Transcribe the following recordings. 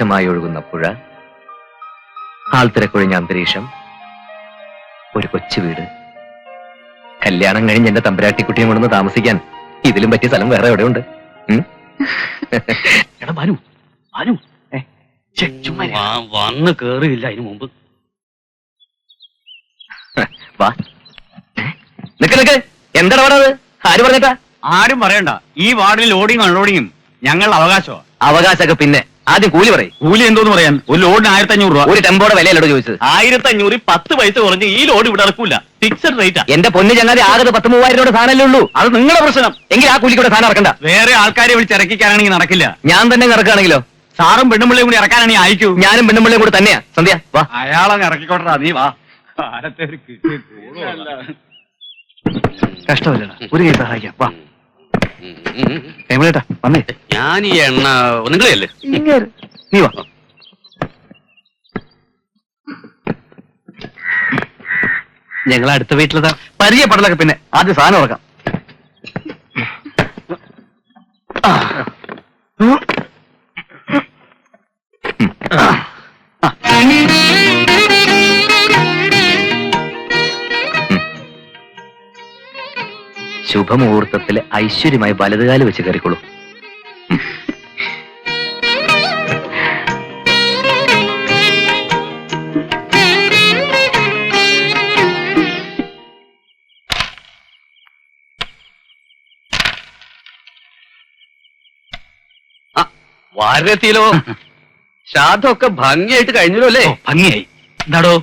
സ്വച്ഛമായി ഒഴുകുന്ന പുഴ, ആൾത്തിരക്കൊഴിഞ്ഞ അന്തരീക്ഷം, ഒരു കൊച്ചു വീട്. കല്യാണം കഴിഞ്ഞ് എന്റെ തമ്പുരാട്ടിക്കുട്ടിയെ കൊണ്ടൊന്ന് താമസിക്കാൻ ഇതിലും പറ്റിയ സ്ഥലം വേറെ എവിടെയുണ്ട്? എടാ ബാനു, ബാനു വന്ന് കേറിയില്ല അതിനു മുമ്പ്. വാ, നിക്ക്. എന്താണ് അവിടെ? ആര് പറഞ്ഞിട്ടാ? ആരും പറയണ്ട. ഈ വാർഡിൽ ലോഡിങ് അൺലോഡിങ്ങും ഞങ്ങൾ അവകാശമാണ്. അവകാശമൊക്കെ പിന്നെ ആദ്യം കൂലി പറയും. കൂലി എന്തോന്ന് പറയാൻ? ഒരു ലോഡിന് 1500 രൂപ. ഒരു ടെമ്പോടെ വിലയല്ലോ ചോദിച്ചത്? 1500 10 പൈസ കുറഞ്ഞ് ഈ ലോഡ് ഇവിടെ ഇറക്കൂല. ഫിക്സഡ് റേറ്റാ. എന്റെ പൊന്ന് ചങ്ങാതി, ആകെ 10,000-3000 സാധനമല്ലേ ഉള്ളൂ. അത് നിങ്ങളുടെ പ്രശ്നം. എങ്കിൽ ആ കൂലിക്കൂടെ സാധനം ഇറക്കണ്ട. വേറെ ആൾക്കാരെ വിളിച്ച് ഇറക്കിക്കാനാണെങ്കിൽ നടക്കില്ല. ഞാൻ തന്നെ ഇറക്കുകയാണെങ്കിലോ? സാറും പെണ്ണുമ്പിള്ളയും കൂടി ഇറക്കാനാണെങ്കിൽ അയക്കൂ. ഞാനും പെണ്ണുമ്പിള്ളയും കൂടെ തന്നെയാ. സന്ധ്യ വാ. അയാളങ്ങ് ഇറക്കിക്കോട്ടാ, നീ വാ. കഷ്ടമല്ലടാ, ഒരു കൈ സഹായിക്കാം. വാ ഹേമലേട്ടാ, വന്നേ. ഞാൻ ഈ എണ്ണ നിങ്ങളെയല്ലേ? നീ വാ. ഞങ്ങൾ അടുത്ത വീട്ടിലതാ. പരിചയപ്പെടലൊക്കെ പിന്നെ, ആദ്യം സാധനം ഇറക്കാം. ശുഭമുഹൂർത്തത്തില് ഐശ്വര്യമായി വലതുകാല് വെച്ച് കയറിക്കോളൂ. വാരത്തിലോ ശ്രാദ്ധമൊക്കെ ഭംഗിയായിട്ട് കഴിഞ്ഞല്ലോ അല്ലേ? ഭംഗിയായി. എന്താടോ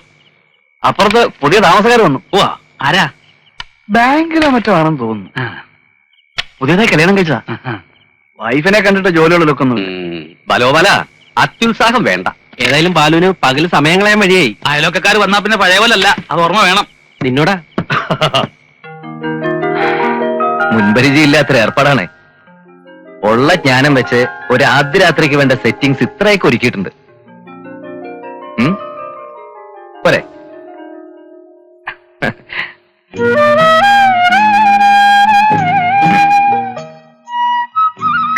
അപ്പുറത്ത് പുതിയ താമസക്കാർ വന്നു. ഓ, ആരാ? ബാങ്കിലോ മറ്റോ ആണെന്ന് തോന്നുന്നു. പുതിയതായി കല്യാണം കഴിച്ചതാ. വൈഫിനെ കണ്ടിട്ട് ജോലികളിലൊക്കെ ഒന്നും. ബലോബല, അത്യുത്സാഹം വേണ്ട. ഏതായാലും ബാലുവിന് പകല് സമയം കളയാൻ വഴിയായി. അയലൊക്കെക്കാർ വന്നാ പിന്നെ പഴയ പോലല്ല, അത് ഓർമ്മ വേണം. നിന്നോടാ മുൻപരിചയില്ലാത്തൊരു ഏർപ്പാടാണ്. ഉള്ള ജ്ഞാനം വെച്ച് ഒരു ആദ്യ രാത്രിക്ക് വേണ്ട സെറ്റിംഗ്സ് ഇത്രയൊക്കെ ഒരുക്കിയിട്ടുണ്ട്. പോരെ?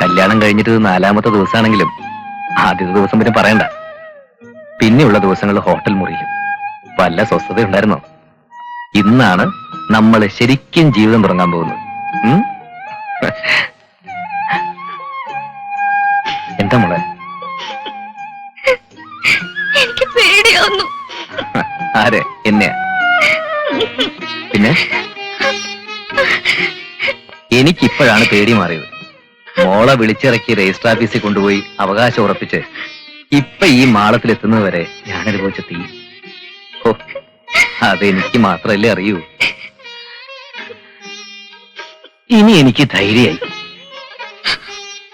കല്യാണം കഴിഞ്ഞിട്ട് 4ാമത്തെ ദിവസമാണെങ്കിലും ആദ്യത്തെ ദിവസം പിന്നെ പറയണ്ട. പിന്നെയുള്ള ദിവസങ്ങൾ ഹോട്ടൽ മുറിയിലും. വല്ല സ്വസ്ഥത ഉണ്ടായിരുന്നോ? ഇന്നാണ് നമ്മൾ ശരിക്കും ജീവിതം തുടങ്ങാൻ പോകുന്നത്. എന്താ മോളെ? എനിക്ക് പേടിയാവുന്നു. ആരെ? എന്നെയാ? പിന്നെ എനിക്കിപ്പോഴാണ് പേടി മാറിയത്. മോളെ വിളിച്ചിറക്കി രജിസ്റ്റർ ഓഫീസിൽ കൊണ്ടുപോയി അവകാശം ഉറപ്പിച്ച് ഇപ്പൊ ഈ മാളത്തിലെത്തുന്നത് വരെ ഞാൻ അനുഭവിച്ച തീ. ഓ, അതെനിക്ക് മാത്രമല്ലേ അറിയൂ. ഇനി എനിക്ക് ധൈര്യമായി.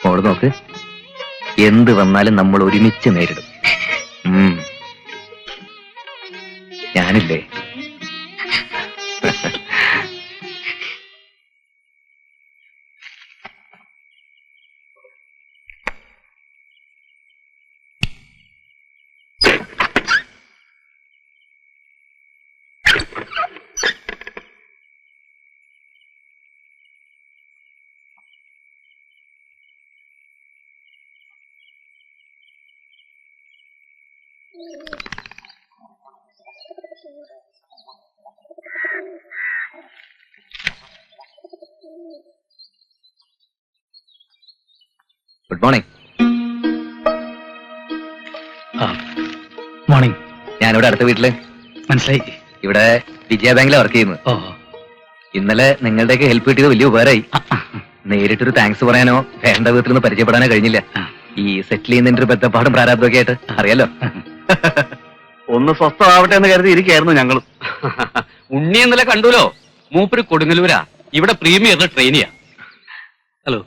മോള് നോക്ക്, എന്ത് വന്നാലും നമ്മൾ ഒരുമിച്ച് നേരിടും. ഞാനില്ലേ? Good morning. മോർണിംഗ്. ഞാനിവിടെ അടുത്ത വീട്ടില്. മനസ്സിലായി. ഇവിടെ വിജയ ബാങ്കിലാണ് വർക്ക് ചെയ്യുന്നത്. ഓ, ഇന്നലെ നിങ്ങളുടെയൊക്കെ ഹെൽപ്പ് കിട്ടിയത് വലിയ ഉപകാരമായി. നേരിട്ടൊരു താങ്ക്സ് പറയാനോ വേണ്ട വിധത്തിൽ നിന്ന് പരിചയപ്പെടാനോ കഴിഞ്ഞില്ല. ഈ സെറ്റിൽ ചെയ്യുന്നതിന്റെ ഒരു ബന്ധപ്പാടും പ്രാരാബ്ദമൊക്കെ ആയിട്ട് അറിയാലോ. ഒന്ന് സ്വസ്ഥമാവട്ടെ എന്ന് കരുതി ഇരിക്കായിരുന്നു ഞങ്ങളും. ഉണ്ണി ഇന്നലെ കണ്ടുല്ലോ. മൂപ്പര് കൊടുങ്ങല്ലൂരാ. ഇവിടെ പ്രീമിയറിന് ട്രെയിനിയാ. ഹലോ,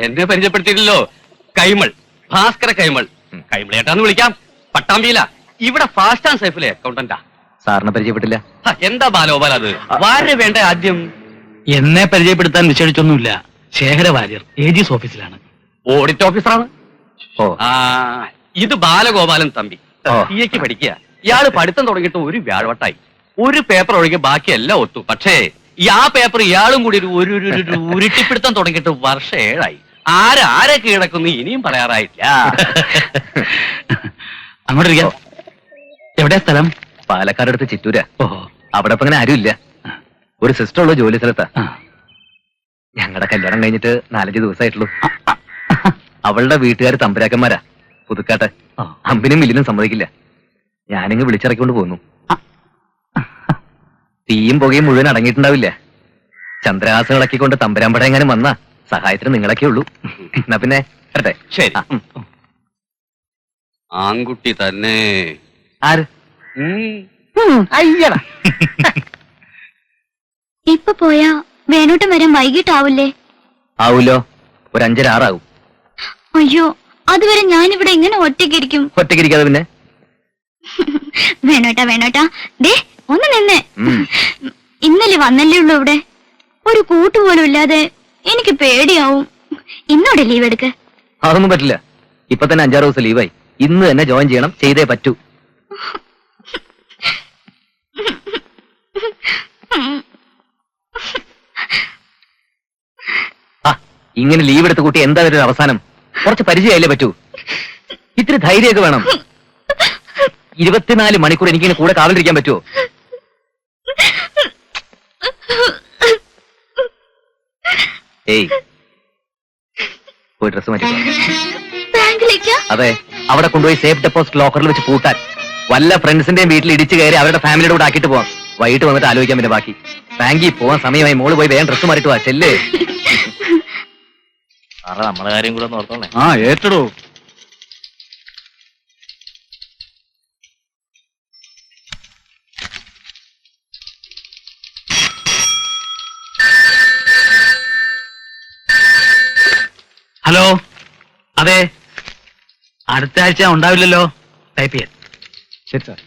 എന്നെ പരിചയപ്പെടുത്തിയില്ലല്ലോ. കൈമൾ, ഭാസ്കര കൈമൾ. കൈമളേട്ടാന്ന് വിളിക്കാം. പട്ടാമ്പിയില. ഇവിടെ ഫാസ്റ്റ് ആൻഡ് സേഫിലെ അക്കൗണ്ടന്റാ. സാറിനെ പരിചയപ്പെട്ടില്ല. എന്താ ബാലോപാൽ അത്? വാര്യ വേണ്ട ആദ്യം. എന്നെ പരിചയപ്പെടുത്താൻ വിശേഷിച്ചൊന്നുമില്ല. ശേഖര വാര്യർ ഏജീസ് ഓഫീസിലാണ്. ഓഡിറ്റ് ഓഫീസറാണ്. ഓ, ഇത് ബാലഗോപാലൻ തമ്പി. സിഎക്ക് പഠിക്കുക. ഇയാള് പഠിത്തം തുടങ്ങിയിട്ട് ഒരു വ്യാഴവട്ടായി. ഒരു പേപ്പർ ഒഴികെ ബാക്കിയെല്ലാം ഒത്തു. പക്ഷേ ആ പേപ്പർ ഇയാളും കൂടി ഒരു ഉരുട്ടിപ്പിടുത്തം തുടങ്ങിയിട്ട് വർഷം 7 ആയി. ആരാരെ കീഴടക്കുന്നു ഇനിയും പറയാറായില്ല. അങ്ങോട്ടിരിക്കാം. എവിടെയാ സ്ഥലം? പാലക്കാട് അടുത്ത് ചിറ്റൂരാ. ഓഹോ. അവിടെ ഇപ്പൊ അങ്ങനെ ആരുമില്ല. ഒരു സിസ്റ്റർ ഉള്ള ജോലി സ്ഥലത്താ. ആ. ഞങ്ങളുടെ കല്യാണം കഴിഞ്ഞിട്ട് 4-5 ദിവസമായിട്ടുള്ളൂ. അവളുടെ വീട്ടുകാർ തമ്പുരാക്കന്മാരാ, പുതുക്കാട്ടെ. ആ. അമ്പിനും മില്ലിനും സമ്മതിക്കില്ല. ഞാനിങ്ങ് വിളിച്ചിറക്കിക്കൊണ്ട് പോന്നു. തീയും പുകയും മുഴുവൻ അടങ്ങിയിട്ടുണ്ടാവില്ല. ചന്ദ്രഹാസം ഇളക്കിക്കൊണ്ട് തമ്പുരാമ്പട എങ്ങാനും വന്നാ സഹായത്തിന് നിങ്ങളൊക്കെ ഉള്ളൂ. എന്നാ പിന്നെ വരട്ടെ. ശരി. ആ, ഉം. ആൺകുട്ടി തന്നെ. ആര്? അയ്യടാ. ഇപ്പൊ പോയാ വേണോട്ടം വരാൻ വൈകിട്ടാവൂലേ? ആവൂലോ, ഒരു 5:30-6 ആവും. അയ്യോ, അതുവരെ ഞാനിവിടെ എങ്ങനെ ഒറ്റയ്ക്കിരിക്കും? ഒറ്റയ്ക്കിരിക്കാതെ പിന്നെ വേണോട്ടാ ദേ ഒന്ന് നിന്നേ. ഉം. ഇന്നലെ വന്നല്ലേ ഉള്ളൂ ഇവിടെ. ഒരു കൂട്ടുപോലും ഇല്ലാതെ എനിക്ക് പേടിയാവും. ഇന്നോടെ ലീവ് എടുക്ക്. അതൊന്നും പറ്റില്ല. ഇപ്പൊ തന്നെ 5-6 ദിവസം ലീവായി. ഇന്ന് തന്നെ ജോയിൻ ചെയ്യണം, ചെയ്തേ പറ്റൂ. ആ, ഇങ്ങനെ ലീവ് എടുത്ത് കൂട്ടി എന്താ ഒരു അവസാനം? കുറച്ച് പരിചയമായില്ലേ പറ്റൂ. ഇത്തിരി ധൈര്യമൊക്കെ വേണം. 24 മണിക്കൂർ എനിക്കിങ്ങനെ കൂടെ കാവലിരിക്കാൻ പറ്റുമോ? ഏയ്, പോയി ഡ്രസ് മാറ്റി. ബാങ്കിലേക്കാ? അതെ, അവിടെ കൊണ്ടുപോയി സേഫ് ഡെപ്പോസിറ്റ് ലോക്കറിൽ വെച്ച് പൂട്ടാൻ. വല്ല ഫ്രണ്ട്സിന്റെയും വീട്ടിൽ ഇടിച്ചു കയറി അവരുടെ ഫാമിലിയുടെ കൂടെ ആക്കിയിട്ട് പോവാം. വൈകിട്ട് വന്നിട്ട് ആലോചിക്കാൻ പിന്നെ ബാക്കി. ബാങ്കിൽ പോവാൻ സമയമായി. മോള് പോയി വേഗം ഡ്രസ് മാറിയിട്ട് വാ. ചെല്ലേ. സാറേ, നമ്മളെ കാര്യം കൂടെ ഒന്ന് ഓർത്തോളേ. ആ, ഏറ്റടോ. ഹലോ, അതെ, അടുത്ത ആഴ്ച ഉണ്ടാവില്ലല്ലോ. ടൈപ്പ് ചെയ്യാൻ. ശരി സാർ.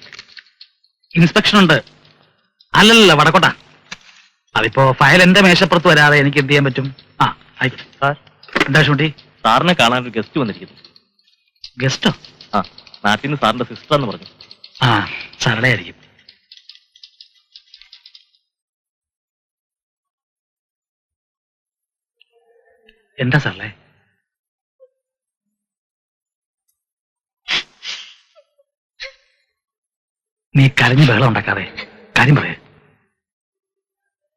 ഇൻസ്പെക്ഷൻ ഉണ്ട്. അല്ലല്ല, വടക്കോട്ട. അതിപ്പോ ഫയൽ എന്റെ മേശപ്പുറത്ത് വരാതെ എനിക്ക് എന്ത് ചെയ്യാൻ പറ്റും? ആ, ആയിക്കോട്ടെ സാർ. എന്താ ഷൂട്ടി? സാറിനെ കാണാൻ ഒരു ഗസ്റ്റ് വന്നിരിക്കുന്നു. ഗസ്റ്റോ? ആ, നാട്ടിൽ നിന്ന് സാറിന്റെ സിസ്റ്റർ എന്ന് പറഞ്ഞു. ആ, സരളയായിരിക്കും. എന്താ സരളെ? നീ കരഞ്ഞു ബഹളം ഉണ്ടാക്കാതെ കാര്യം പറയേ.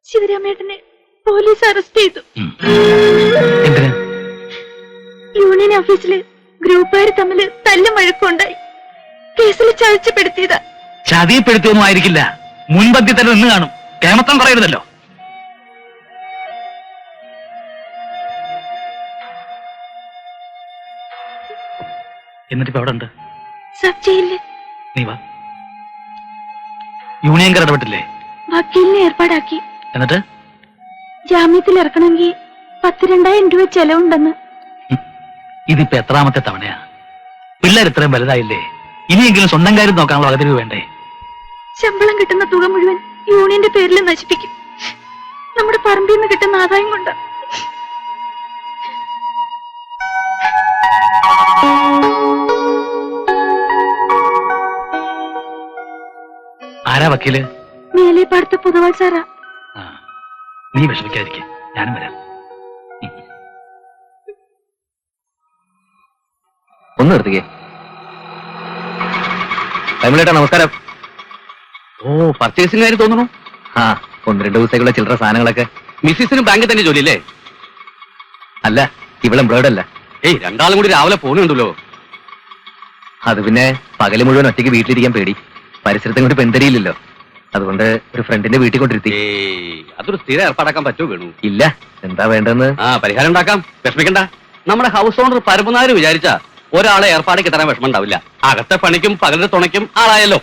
ശിവരാമേട്ടനെ പോലീസ് അറസ്റ്റ് ചെയ്തു. എന്തിന്? യൂണിയൻ ഓഫീസില് ഗ്രൂപ്പുകാർ തമ്മിൽ തല്ലും വഴക്കുണ്ടായി. കേസിൽ ചർച്ചപ്പെടുത്തിയതാ. ചതിയപ്പെടുത്തിയൊന്നും ആയിരിക്കില്ല. മുൻപന്തി തന്നെ നിന്ന് കാണും. കേമത്തം പറയരുതല്ലോ. എന്നിട്ടിപ്പോ അവിടെ ഉണ്ട്. സബ് ജയിലില് നീ വാ. യൂണിയൻകാർ ഇടപെട്ടില്ലേ? വക്കീലിനെ ഏർപ്പാടാക്കി. എന്നിട്ട് ജാമ്യത്തിൽ ഇറക്കണമെങ്കിൽ 12,000 രൂപ ചെലവുണ്ടെന്ന്. ഇതിപ്പോ എത്രാമത്തെ തവണയാ? പിള്ളേർ ഇത്രയും വലുതായില്ലേ? ഇനിയെങ്കിലും സ്വന്തം കാര്യം നോക്കാനുള്ള വകതിരിവ് വേണ്ടേ? ശമ്പളം കിട്ടുന്ന തുക മുഴുവൻ യൂണിയന്റെ പേരിൽ നശിപ്പിക്കും. നമ്മുടെ പറമ്പിൽ നിന്ന് കിട്ടുന്ന ആദായം കൊണ്ട്. ആരാ വക്കീല്? മേലേപ്പാടത്തെ പുതുവാൾ സാറാ. ആ, നീ വിഷമിക്കാതിരിക്കെ, ഞാനും വരാം. ഒന്ന് നിർത്തിക്കേ. തമിഴേട്ടാ, നമസ്കാരം. ഓ, പർച്ചേസിംഗ് കാര്യം തോന്നുന്നു. ആ, 1-2 ദിവസത്തേക്കുള്ള ചില്ലറ സാധനങ്ങളൊക്കെ. മിസ്സിസിന് ബാങ്കിൽ തന്നെ ജോലിയല്ലേ? അല്ല, ഇവിടെ എംബ്രോയിഡ് അല്ല. ഏയ്, രണ്ടാളും കൂടി രാവിലെ പോകുന്നുണ്ടല്ലോ. അത് പിന്നെ പകല് മുഴുവൻ ഒറ്റയ്ക്ക് വീട്ടിലിരിക്കാൻ പേടി. പരിസരത്തും കൊണ്ട് പെന്തരിയില്ലല്ലോ. അതുകൊണ്ട് ഒരു ഫ്രണ്ടിന്റെ വീട്ടിൽ കൊണ്ടിരുത്തി. ഏയ്, അതൊരു സ്ഥിരം ഏർപ്പാടാക്കാൻ പറ്റുമോ വേണു? ഇല്ല, എന്താ വേണ്ടെന്ന്? ആ, പരിഹാരം ഉണ്ടാക്കാം. വിഷമിക്കണ്ട. നമ്മുടെ ഹൗസ് ഓണർ പരമനാര് വിചാരിച്ച ഒരാളെ ഏർപ്പാടേക്ക് തരാൻ വിഷമം ഉണ്ടാവില്ല. അകത്തെ പണിക്കും പകലിന്റെ തുണയ്ക്കും ആളായല്ലോ.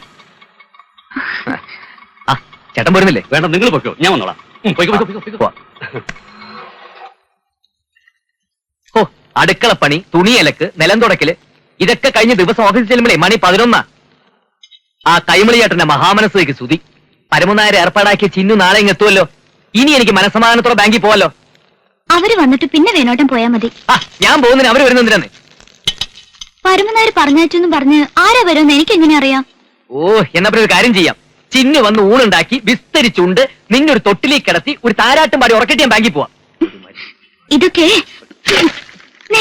ആ, ചേട്ടൻ പോരുന്നില്ലേ? വേണ്ട, നിങ്ങൾ പൊയ്ക്കോ, ഞാൻ വന്നോളാം. പോവാ. ഓ, അടുക്കളപ്പണി, തുണിയലക്ക്, നിലം തുടക്കല്, ഇതൊക്കെ കഴിഞ്ഞ് ദിവസം ഓഫീസിൽ ചെല്ലുമ്പോഴേ മണി 11. ആ കൈമളിയേട്ടന്റെ മഹാമനസ്സേക്ക് സ്തുതി. പരമനായരെ ഏർപ്പാടാക്കിയ ചിന്നു നാളെ ഇങ്ങ് എത്തുമല്ലോ. ഇനി എനിക്ക് മനസ്സമാധാനത്തോടെ ബാങ്കിൽ പോവാലോ. അവര് വന്നിട്ട് പിന്നെ വേണോട്ടം പോയാ മതി. ആ, ഞാൻ പോകുന്നതിന് അവര് വരുന്നതിനാണ്. പരമനാര് പറഞ്ഞയച്ചെന്ന് പറഞ്ഞ് ആരാ വരുമെന്ന് എനിക്ക് എങ്ങനെ അറിയാം? ഓ, എന്നാ പിന്നെ ഒരു കാര്യം ചെയ്യാം. ചിന്നു വന്ന് ഊണുണ്ടാക്കി വിസ്തരിച്ചുണ്ട് നിന്നൊരു തൊട്ടിലേക്ക് കിടത്തി ഒരു താരാട്ടും പാടി ഉറക്കിട്ട് ഞാൻ ബാങ്കിൽ പോവാം. ഇതൊക്കെ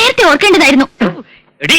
നേരത്തെ ഓർക്കേണ്ടതായിരുന്നു. എടി